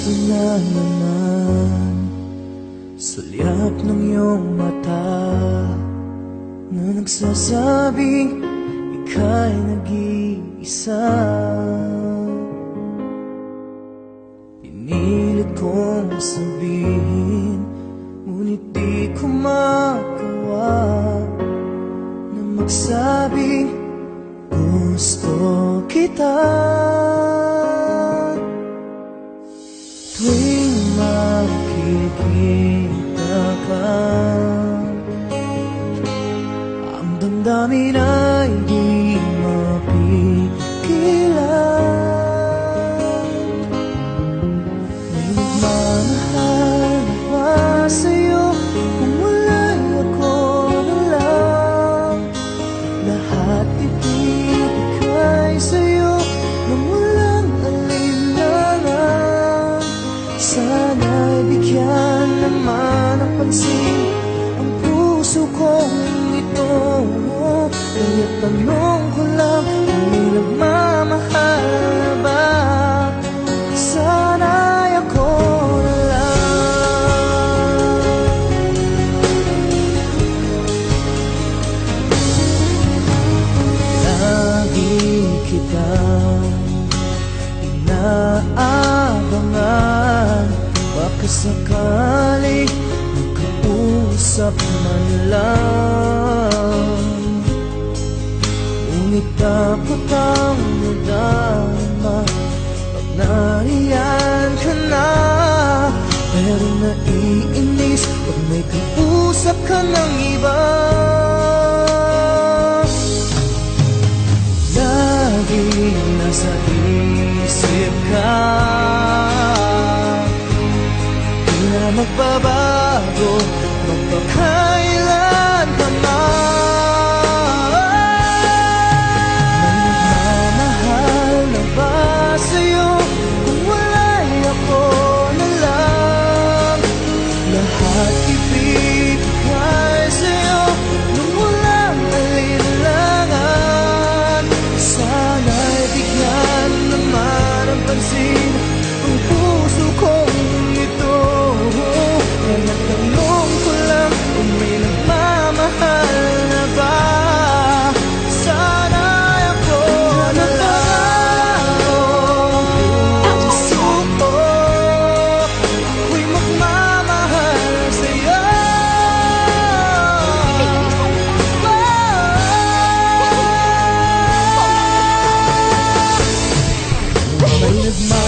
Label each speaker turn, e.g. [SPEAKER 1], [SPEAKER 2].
[SPEAKER 1] Ito na naman sa liyap ng iyong mata na nagsasabing ika'y nag-iisa. Pinilit kong sabihin, ngunit di ko magawa na magsabing gusto kita. Tuwing makikita ka, ang damdamin ay di mapigilan. May nagmamahal na ba sa'yo kung wala'y ako na lang? Lahat ibibigay sa'yo nang walang alinlangan. Sana'y bigyan naman ng pansin ang puso kong ito. Kaya tanong ko lang, kung may nagmamahal na ba? Sana'y ako na lang. Lagi kitang inaabangan, baka sakali magkausap man lang. Ngunit dapat ang nadama pag nariyan ka na. Pero naiinis pag may kausap ka ng iba. Lagi nasa isip ka, di na magbabago magpakailan pa man. May nagmamahal na ba sa'yo kung wala'y ako na lang? Lahat ibibigay sa'yo nung walang alinlangan. Sana'y bigyan naman ang pansin ang puso kong ito. Kaya tanong ko lang, kung may nagmamahal na ba? Sana'y ako na lang. Puso ko, ako'y magmamahal sa'yo. May nagmamahal